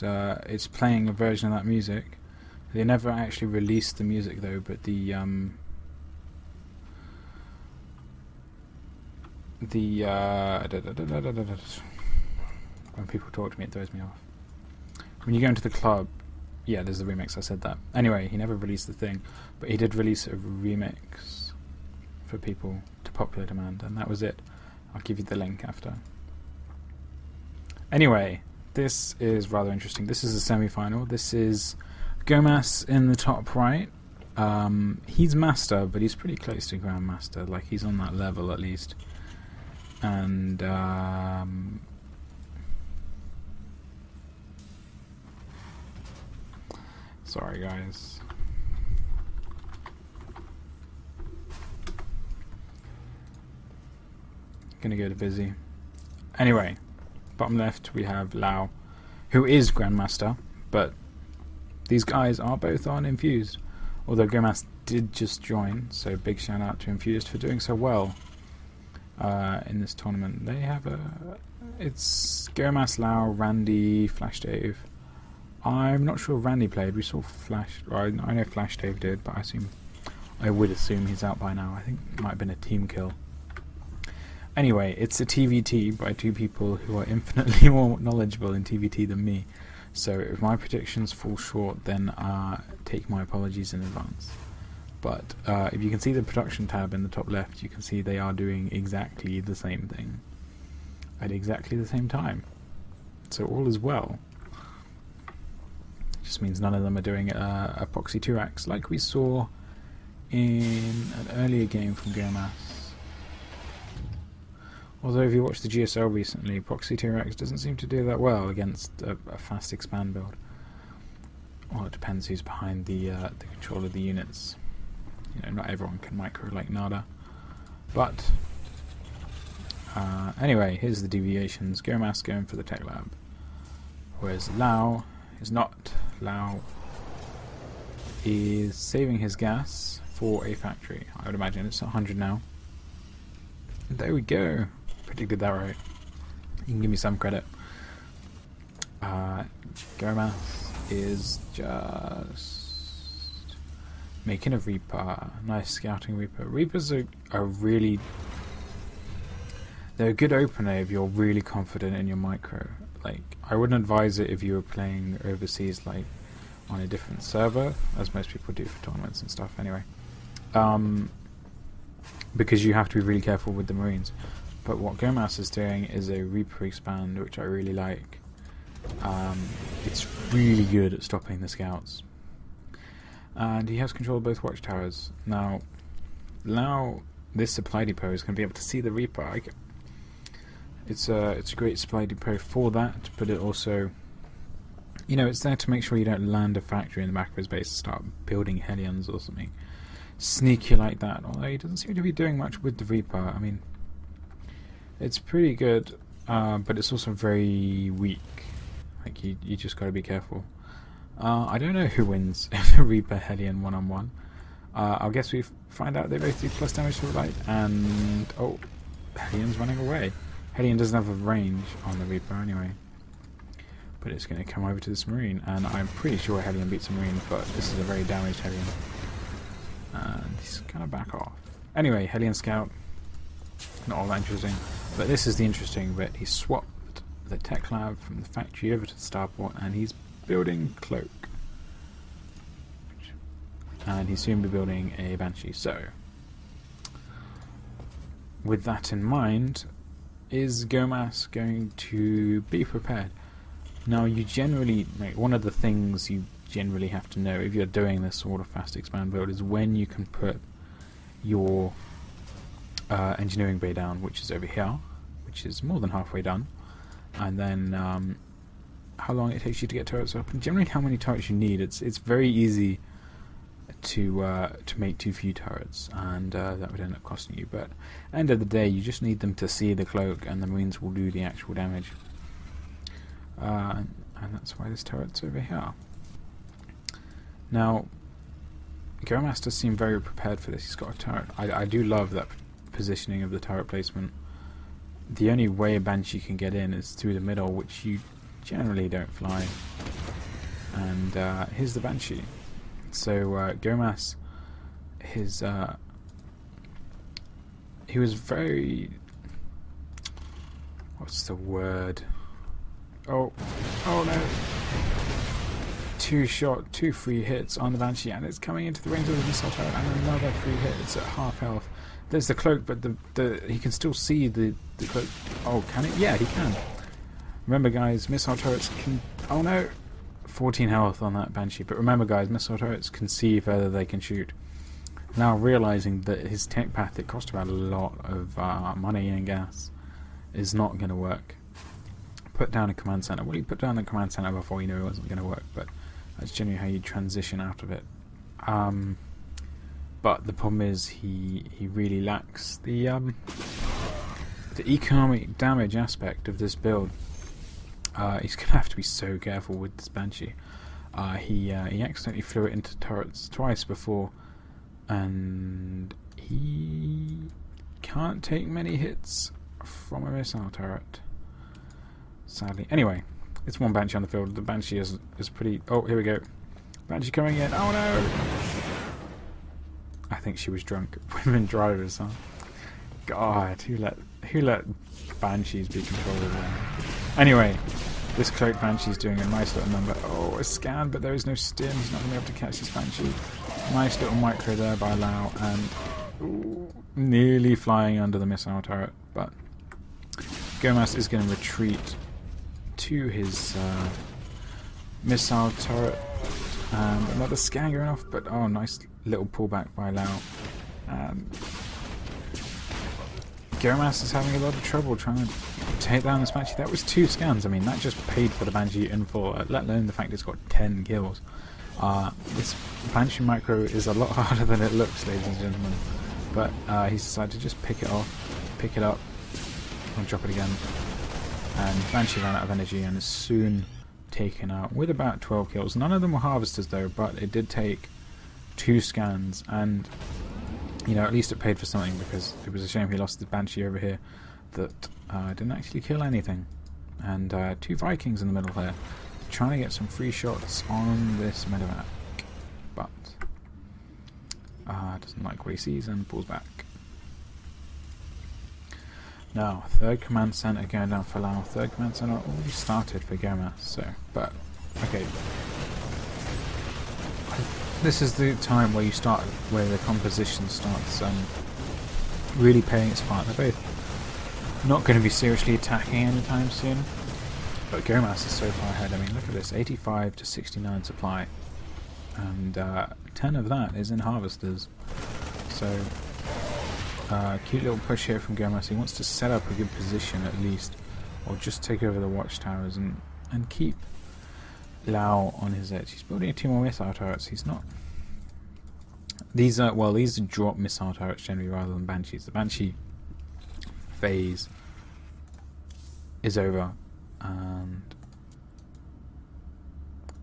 and it's playing a version of that music. They never actually released the music though, but when people talk to me, it throws me off. When you go into the club, yeah, there's the remix. I said that. Anyway, he never released the thing, but he did release a remix for people to popular demand, and that was it. I'll give you the link after. Anyway, this is rather interesting. This is a semi-final. This is Gomas in the top right. He's master, but he's pretty close to grandmaster. Like, he's on that level at least. And sorry guys. Gonna go to busy. Anyway, bottom left we have Lau, who is grandmaster, but these guys are both on Infused. Although Gomas did just join, so big shout out to Infused for doing so well in this tournament. They have it's Gomas, Lau, Randy, Flash Dave. I'm not sure if Randy played. We saw Flash. Or I know Flash Dave did, but I would assume he's out by now. I think it might have been a team kill. Anyway, it's a TVT by two people who are infinitely more knowledgeable in TVT than me. So if my predictions fall short, then take my apologies in advance. But if you can see the production tab in the top left, you can see they are doing exactly the same thing at exactly the same time. So all is well. It just means none of them are doing epoxy 2-ax like we saw in an earlier game from Gomas. Although if you watch the GSL recently, epoxy 2-ax doesn't seem to do that well against a fast expand build. Well, it depends who's behind the control of the units. You know, not everyone can micro like Nada. But anyway, here's the deviations. Gomas going for the tech lab, whereas Lau is not. Lau is saving his gas for a factory. I would imagine it's 100 now. There we go. Predicted that right. You can give me some credit. Gomas is just making a Reaper. Nice scouting Reaper. Reapers are really... they're a good opener if you're really confident in your micro. Like, I wouldn't advise it if you were playing overseas, like on a different server, as most people do for tournaments and stuff anyway. Because you have to be really careful with the Marines. But what Gomas is doing is a Reaper expand, which I really like. It's really good at stopping the scouts. And he has control of both watchtowers. Now, this supply depot is going to be able to see the Reaper. It's a great supply depot for that, but it also, you know, it's there to make sure you don't land a factory in the back of his base and start building Hellions or something sneaky like that. Although he doesn't seem to be doing much with the Reaper. I mean, it's pretty good, but it's also very weak. Like, you just gotta be careful. I don't know who wins if a Reaper Hellion one-on-one. I guess we find out they both do plus damage to the light, and oh, Hellion's running away. Hellion doesn't have a range on the Reaper anyway, but it's going to come over to this Marine, and I'm pretty sure Hellion beats a Marine, but this is a very damaged Hellion, and he's going to back off. Anyway, Hellion Scout, not all that interesting, but this is the interesting bit. He swapped the tech lab from the factory over to the starport, and he's building Cloak, and he'll soon be building a Banshee. So with that in mind, is Gomas going to be prepared? Now, you generally, one of the things you generally have to know if you're doing this sort of fast expand build is when you can put your engineering bay down, which is over here, which is more than halfway done, and then how long it takes you to get turrets up, and generally how many turrets you need. It's very easy to make too few turrets, and that would end up costing you, but at the end of the day you just need them to see the Cloak, and the Marines will do the actual damage, and that's why this turret's over here. Now, Gomas does seem very prepared for this. He's got a turret. I do love that positioning of the turret placement. The only way a Banshee can get in is through the middle, which you generally don't fly. and here's the Banshee. So Gomas, he was very, what's the word? Oh no! Two free hits on the Banshee, and it's coming into the range of the missile turret, and another free hit. It's at half health. There's the cloak, but he can still see the cloak. Oh, can he? Yeah, he can. Remember, guys, missile turrets can. Oh no! 14 health on that Banshee. But remember, guys, missile turrets can see further they can shoot. Now realizing that his tech path that cost about a lot of money and gas is not going to work. Put down a command center. Well, he put down the command center before he knew it wasn't going to work, but that's generally how you transition out of it. But the problem is he really lacks the economic damage aspect of this build. He's going to have to be so careful with this Banshee. He accidentally flew it into turrets twice before, and he can't take many hits from a missile turret, sadly. Anyway, it's one Banshee on the field. The Banshee is pretty... Oh, here we go. Banshee coming in. Oh no! I think she was drunk. Women drivers, huh? God, who let Banshees be controlled? Anyway, this cloaked Banshee's doing a nice little number. Oh, a scan, but there is no stim. He's not going to be able to catch this Banshee. Nice little micro there by Lau, and ooh, nearly flying under the missile turret. But Gomas is going to retreat to his missile turret, and another scan going off. But oh, nice little pullback by Lau. Gomas is having a lot of trouble trying to take down this Banshee. That was 2 scans. I mean, that just paid for the Banshee in full, let alone the fact it's got 10 kills. This Banshee micro is a lot harder than it looks, ladies and gentlemen. But he's decided to just pick it up, and drop it again. And Banshee ran out of energy and is soon taken out with about 12 kills. None of them were harvesters though, but it did take 2 scans, and you know, at least it paid for something, because it was a shame he lost the Banshee over here that didn't actually kill anything. And 2 Vikings in the middle there, trying to get some free shots on this medevac, but doesn't like what he sees and pulls back. Now, 3rd command center going down for Lau. 3rd command center already started for Gomas, so, but, okay. This is the time where the composition starts really paying its part. They're both not going to be seriously attacking anytime soon, but Gomas is so far ahead. I mean, look at this, 85 to 69 supply, and 10 of that is in harvesters. So, cute little push here from Gomas. He wants to set up a good position at least, or just take over the watchtowers and keep Lau on his edge. He's building 2 more missile turrets. He's not... These are drop missile turrets generally rather than Banshees. The Banshee phase is over, and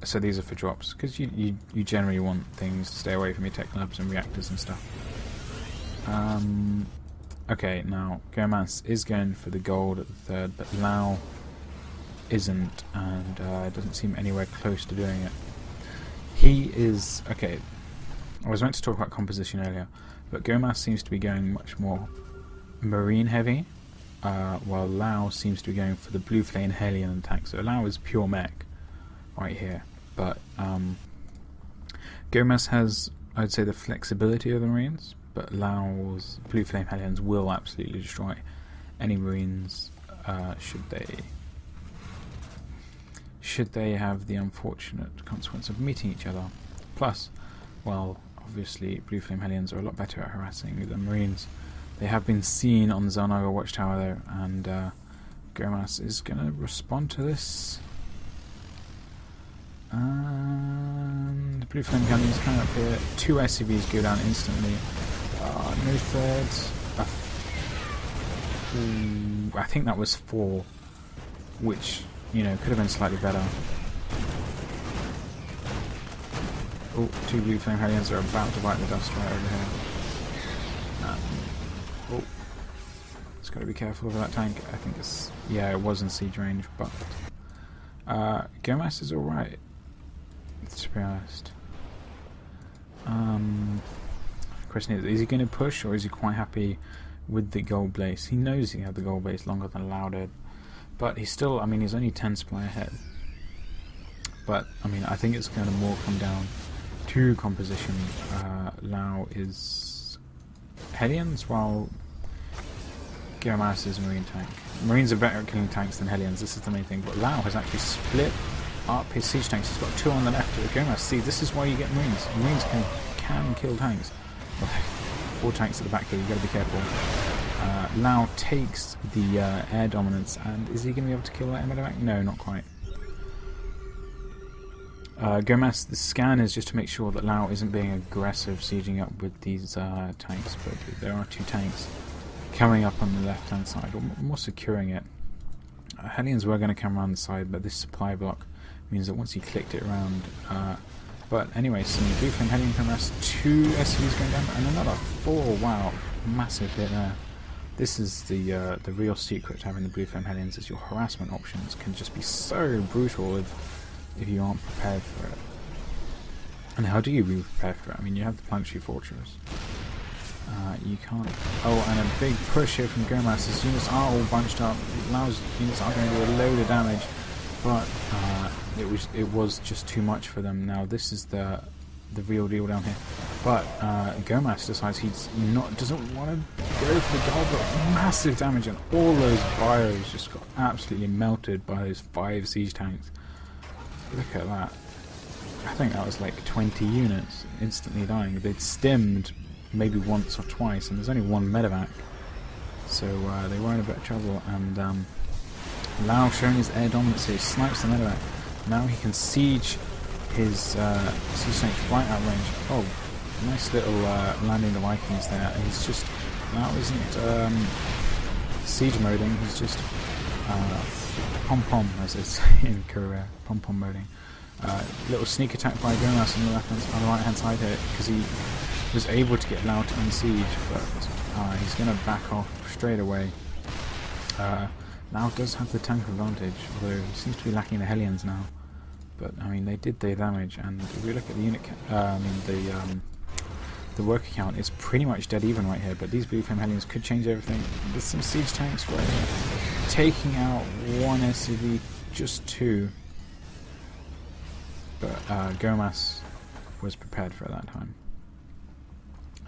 so these are for drops, because you generally want things to stay away from your tech labs and reactors and stuff. Okay, now Gomas is going for the gold at the 3rd, but Lau isn't, and doesn't seem anywhere close to doing it. He is... Okay, I was meant to talk about composition earlier, but Gomas seems to be going much more marine heavy, while Lau seems to be going for the blue flame Hellion attack. So Lau is pure mech right here, but Gomas has, I'd say, the flexibility of the marines, but Lau's blue flame Hellions will absolutely destroy any marines should they have the unfortunate consequence of meeting each other. Plus, well, obviously blue flame Hellions are a lot better at harassing the marines. They have been seen on the Zelnaga watchtower though, and Gomas is going to respond to this. And blue flame Hellions coming up here. 2 SCVs go down instantly. No 3rds. I think that was 4, which, you know, could have been slightly better. Oh, 2 blue flame Hellions are about to bite the dust right over here. Oh, it's got to be careful of that tank. I think it's... yeah, it was in siege range, but Gomas is alright. to be honest. Question is he going to push, or is he quite happy with the gold base? He knows he had the gold base longer than Lau did, but he's still, I mean, he's only 10 supply ahead. But, I mean, I think it's going to more come down to composition. Lau is Hellions, while Gomas is Marine tank. Marines are better at killing tanks than Hellions, this is the main thing, but Lau has actually split up his siege tanks. He's got 2 on the left. Gomas, see, this is why you get Marines. Marines can kill tanks. Well, 4 tanks at the back here, you've got to be careful. Lau takes the air dominance, and is he going to be able to kill that medevac? No, not quite. Gomas, the scan is just to make sure that Lau isn't being aggressive sieging up with these tanks, but there are 2 tanks coming up on the left hand side, or more securing it. Hellions were going to come around the side, but this supply block means that once he clicked it around, but anyway, some blue flame Hellion come rest, 2 SCVs going down, and another 4. Wow, massive hit there. This is the real secret to having the blue flame Hellions, is your harassment options can just be so brutal if you aren't prepared for it. And how do you be prepared for it? I mean, you have the planetary fortress. You can't. Oh, and a big push here from Gomas. His units are all bunched up. Lau's units are going to do a load of damage, but it was just too much for them. Now this is the real deal down here. But Gomas decides doesn't want to go for the gold, but massive damage, and all those bios just got absolutely melted by those 5 siege tanks. Look at that. I think that was like 20 units instantly dying. They'd stimmed maybe once or twice, and there's only 1 medevac, so they were in a bit of trouble. And Lau showing his air dominance here, snipes the medevac. Now he can siege his siege tanks right out range. Oh, nice little landing the Vikings there. And he's just, Lau isn't siege moding, he's just pom-pom, as it's in Korea, pom-pom moding. Little sneak attack by Gomas on the right hand side here, because he was able to get Lau to unsiege, but he's going to back off straight away. Lau does have the tank advantage, although he seems to be lacking the Hellions now. But I mean, they did their damage, and if we look at the unit, the worker count, it's pretty much dead even right here. But these blue flame Hellions could change everything. There's some siege tanks right here, taking out 1 SCV, just 2. But Gomas was prepared for it that time.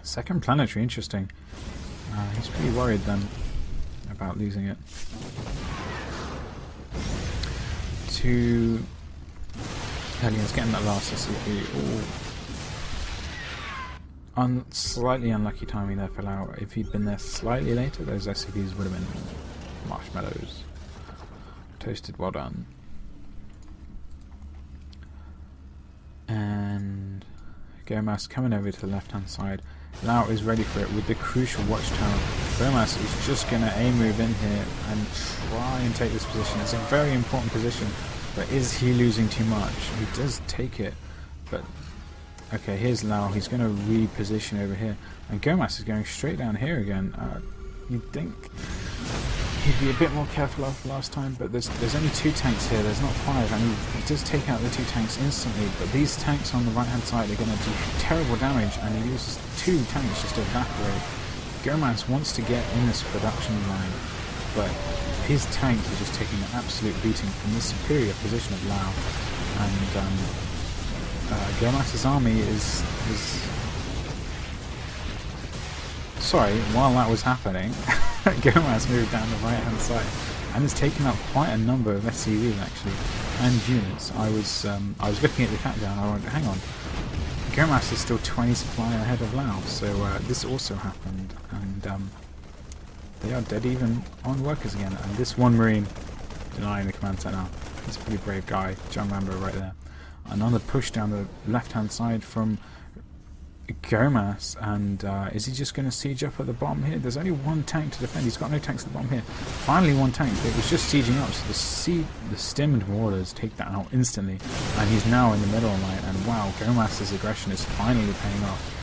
Second planetary, interesting. He's pretty worried then about losing it. 2 Hellions getting that last SCV. Slightly unlucky timing there for Lau. If he'd been there slightly later, those SCVs would have been marshmallows. Toasted, well done. And Gomas coming over to the left hand side. Lau is ready for it with the crucial watchtower. Gomas is just going to A-move in here and try and take this position. It's a very important position, but is he losing too much? He does take it, but okay, here's Lau. He's going to reposition over here, and Gomas is going straight down here again. You'd think he'd be a bit more careful after last time, but there's only 2 tanks here. There's not 5, and he does take out the 2 tanks instantly. But these tanks on the right hand side are going to do terrible damage, and he uses 2 tanks just to evaporate. Gomas wants to get in this production line, but his tanks are just taking an absolute beating from the superior position of Lau. And Gomas' army is sorry, while that was happening, Gomas moved down the right hand side and has taken out quite a number of SCVs actually, and units. I was looking at the countdown, I went, hang on, Gomas is still 20 supply ahead of Lau, so this also happened, and they are dead even on workers again. And this 1 Marine denying the command center now. He's a pretty brave guy, John Rambo right there. Another push down the left hand side from Gomas, and is he just going to siege up at the bottom here? There's only 1 tank to defend. He's got no tanks at the bottom here. Finally 1 tank. It was just sieging up, so the stemmed warders take that out instantly, and he's now in the middle line. And wow, Gomas' aggression is finally paying off.